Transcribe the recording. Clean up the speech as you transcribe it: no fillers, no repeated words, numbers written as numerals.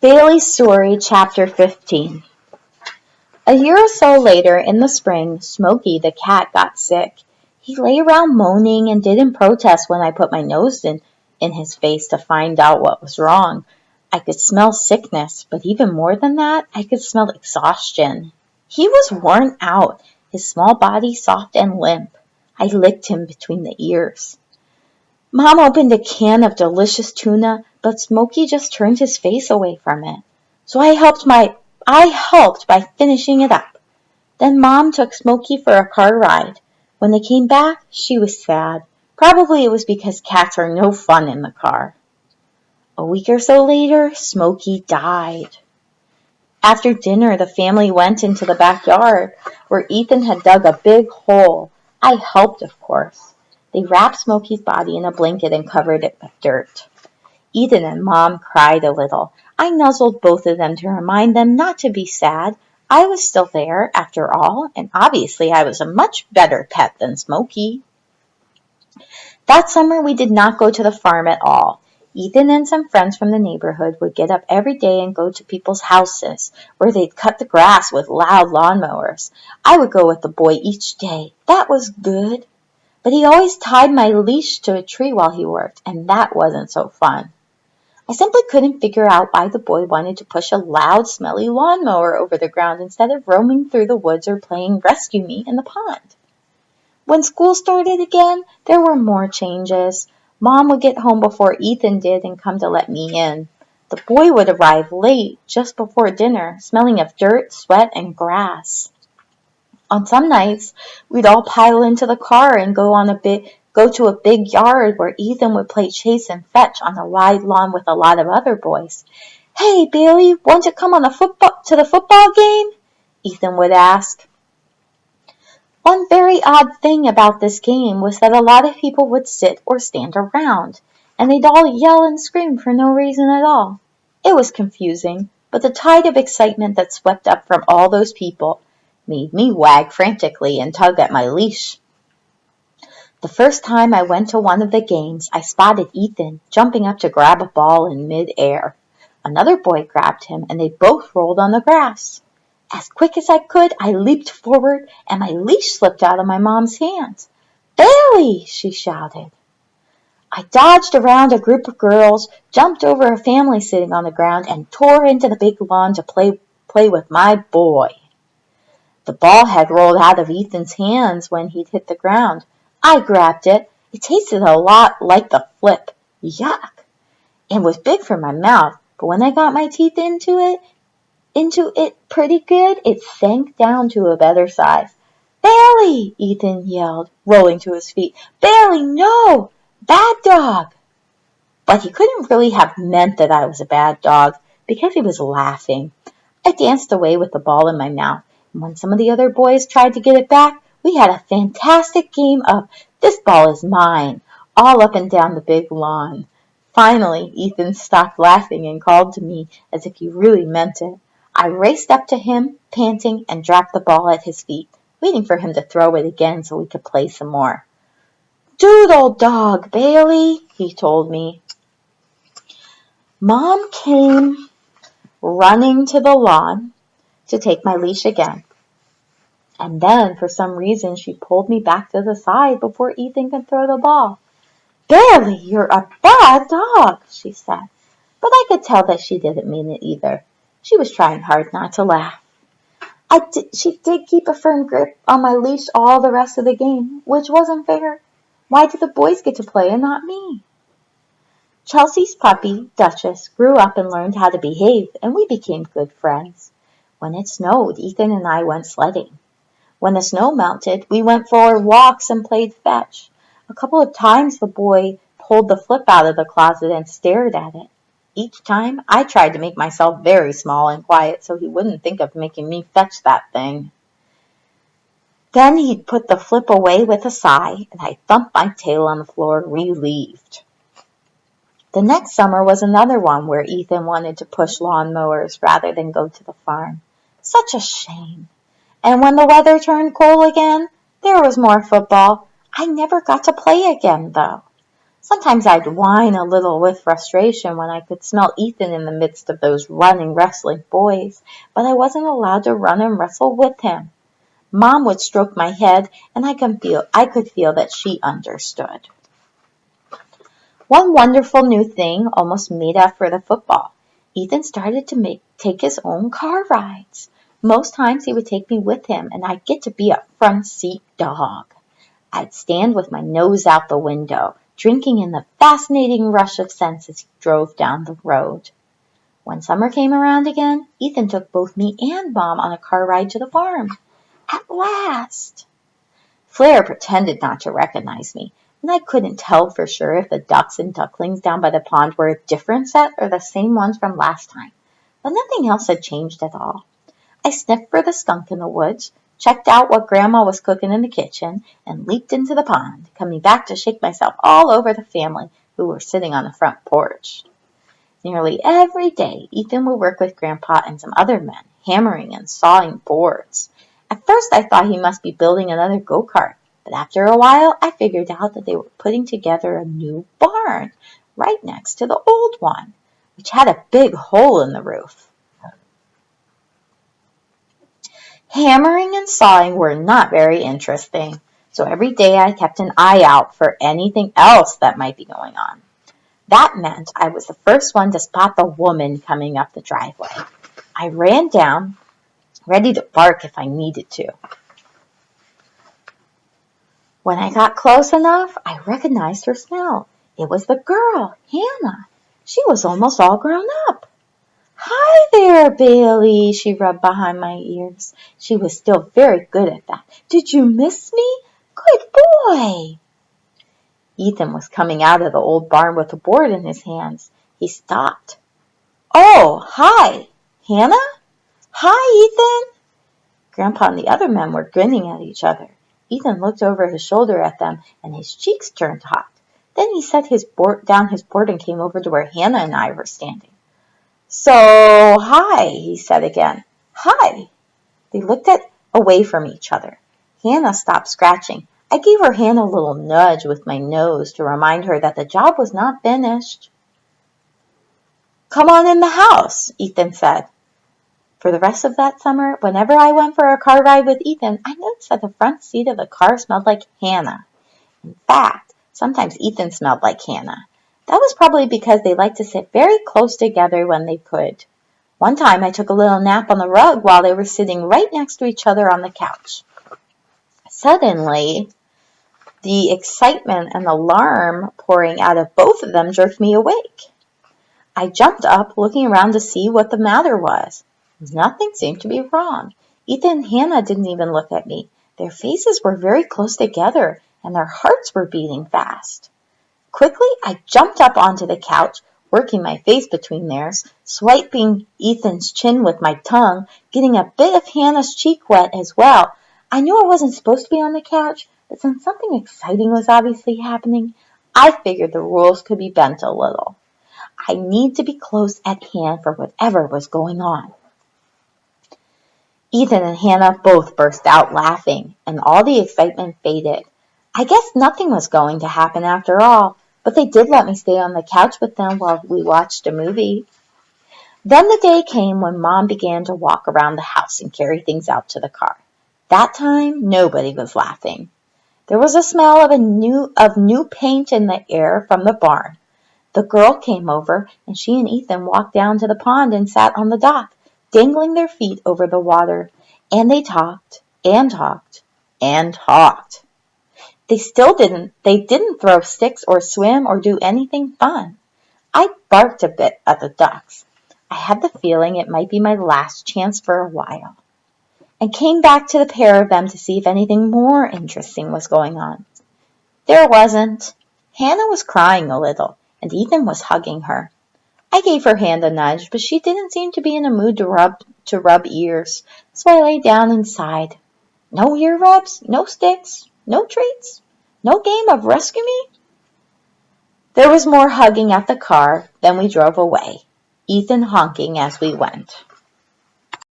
Bailey's Story, Chapter 15. A year or so later, in the spring, Smokey the cat got sick. He lay around moaning and didn't protest when I put my nose in his face to find out what was wrong. I could smell sickness, but even more than that, I could smell exhaustion. He was worn out, his small body soft and limp. I licked him between the ears. Mom opened a can of delicious tuna, but Smokey just turned his face away from it. So I helped by finishing it up. Then Mom took Smokey for a car ride. When they came back, she was sad. Probably it was because cats are no fun in the car. A week or so later, Smokey died. After dinner, the family went into the backyard, where Ethan had dug a big hole. I helped, of course. They wrapped Smokey's body in a blanket and covered it with dirt. Ethan and Mom cried a little. I nuzzled both of them to remind them not to be sad. I was still there, after all, and obviously I was a much better pet than Smokey. That summer we did not go to the farm at all. Ethan and some friends from the neighborhood would get up every day and go to people's houses, where they'd cut the grass with loud lawnmowers. I would go with the boy each day. That was good. But he always tied my leash to a tree while he worked, and that wasn't so fun. I simply couldn't figure out why the boy wanted to push a loud, smelly lawnmower over the ground instead of roaming through the woods or playing rescue me in the pond. When school started again, there were more changes. Mom would get home before Ethan did and come to let me in. The boy would arrive late, just before dinner, smelling of dirt, sweat, and grass. On some nights, we'd all pile into the car and go to a big yard where Ethan would play chase and fetch on a wide lawn with a lot of other boys. "Hey, Bailey, want to come to the football game?" Ethan would ask. One very odd thing about this game was that a lot of people would sit or stand around, and they'd all yell and scream for no reason at all. It was confusing, but the tide of excitement that swept up from all those people made me wag frantically and tug at my leash. The first time I went to one of the games, I spotted Ethan jumping up to grab a ball in mid-air. Another boy grabbed him, and they both rolled on the grass. As quick as I could, I leaped forward, and my leash slipped out of my mom's hands. "Bailey!" she shouted. I dodged around a group of girls, jumped over a family sitting on the ground, and tore into the big lawn to play with my boy. The ball had rolled out of Ethan's hands when he'd hit the ground. I grabbed it. It tasted a lot like the flip. Yuck! It was big for my mouth, but when I got my teeth into it pretty good, it sank down to a better size. "Bailey!" Ethan yelled, rolling to his feet. "Bailey, no! Bad dog!" But he couldn't really have meant that I was a bad dog, because he was laughing. I danced away with the ball in my mouth. And when some of the other boys tried to get it back, we had a fantastic game of "This ball is mine," all up and down the big lawn. Finally, Ethan stopped laughing and called to me as if he really meant it. I raced up to him, panting, and dropped the ball at his feet, waiting for him to throw it again so we could play some more. "Doodle dog, Bailey," he told me. Mom came running to the lawn to take my leash again. And then, for some reason, she pulled me back to the side before Ethan could throw the ball. "Bailey, you're a bad dog," she said. But I could tell that she didn't mean it either. She was trying hard not to laugh. She did keep a firm grip on my leash all the rest of the game, which wasn't fair. Why did the boys get to play and not me? Chelsea's puppy, Duchess, grew up and learned how to behave, and we became good friends. When it snowed, Ethan and I went sledding. When the snow melted, we went for walks and played fetch. A couple of times the boy pulled the flip out of the closet and stared at it. Each time, I tried to make myself very small and quiet so he wouldn't think of making me fetch that thing. Then he'd put the flip away with a sigh, and I thumped my tail on the floor, relieved. The next summer was another one where Ethan wanted to push lawnmowers rather than go to the farm. Such a shame. And when the weather turned cold again, there was more football. I never got to play again, though. Sometimes I'd whine a little with frustration when I could smell Ethan in the midst of those running, wrestling boys, but I wasn't allowed to run and wrestle with him. Mom would stroke my head, and I could feel that she understood. One wonderful new thing almost made up for the football. Ethan started to take his own car rides. Most times he would take me with him, and I'd get to be a front seat dog. I'd stand with my nose out the window, drinking in the fascinating rush of scents as he drove down the road. When summer came around again, Ethan took both me and Mom on a car ride to the farm. At last! Flair pretended not to recognize me, and I couldn't tell for sure if the ducks and ducklings down by the pond were a different set or the same ones from last time. But nothing else had changed at all. I sniffed for the skunk in the woods, checked out what Grandma was cooking in the kitchen, and leaped into the pond, coming back to shake myself all over the family who were sitting on the front porch. Nearly every day, Ethan would work with Grandpa and some other men, hammering and sawing boards. At first, I thought he must be building another go-kart, but after a while, I figured out that they were putting together a new barn right next to the old one, which had a big hole in the roof. Hammering and sawing were not very interesting, so every day I kept an eye out for anything else that might be going on. That meant I was the first one to spot the woman coming up the driveway. I ran down, ready to bark if I needed to. When I got close enough, I recognized her smell. It was the girl, Hannah. She was almost all grown up. "Hi there, Bailey," she rubbed behind my ears. She was still very good at that. "Did you miss me? Good boy." Ethan was coming out of the old barn with a board in his hands. He stopped. "Oh, hi, Hannah? Hi, Ethan." Grandpa and the other men were grinning at each other. Ethan looked over his shoulder at them, and his cheeks turned hot. Then he set down his board and came over to where Hannah and I were standing. "So, hi," he said again. "Hi." They looked away from each other. Hannah stopped scratching. I gave her hand a little nudge with my nose to remind her that the job was not finished. "Come on in the house," Ethan said. For the rest of that summer, whenever I went for a car ride with Ethan, I noticed that the front seat of the car smelled like Hannah. In fact, sometimes Ethan smelled like Hannah. That was probably because they liked to sit very close together when they could. One time I took a little nap on the rug while they were sitting right next to each other on the couch. Suddenly, the excitement and alarm pouring out of both of them jerked me awake. I jumped up, looking around to see what the matter was. Nothing seemed to be wrong. Ethan and Hannah didn't even look at me. Their faces were very close together, and their hearts were beating fast. Quickly, I jumped up onto the couch, working my face between theirs, swiping Ethan's chin with my tongue, getting a bit of Hannah's cheek wet as well. I knew I wasn't supposed to be on the couch, but since something exciting was obviously happening, I figured the rules could be bent a little. I need to be close at hand for whatever was going on. Ethan and Hannah both burst out laughing, and all the excitement faded. I guess nothing was going to happen after all, but they did let me stay on the couch with them while we watched a movie. Then the day came when Mom began to walk around the house and carry things out to the car. That time, nobody was laughing. There was a smell of new paint in the air from the barn. The girl came over, and she and Ethan walked down to the pond and sat on the dock, dangling their feet over the water, and they talked and talked and talked. They didn't throw sticks or swim or do anything fun. I barked a bit at the ducks. I had the feeling it might be my last chance for a while, and came back to the pair of them to see if anything more interesting was going on. There wasn't. Hannah was crying a little, and Ethan was hugging her. I gave her hand a nudge, but she didn't seem to be in a mood to rub ears, so I lay down and sighed. No ear rubs, no sticks, no treats, no game of rescue me. There was more hugging at the car, then we drove away, Ethan honking as we went.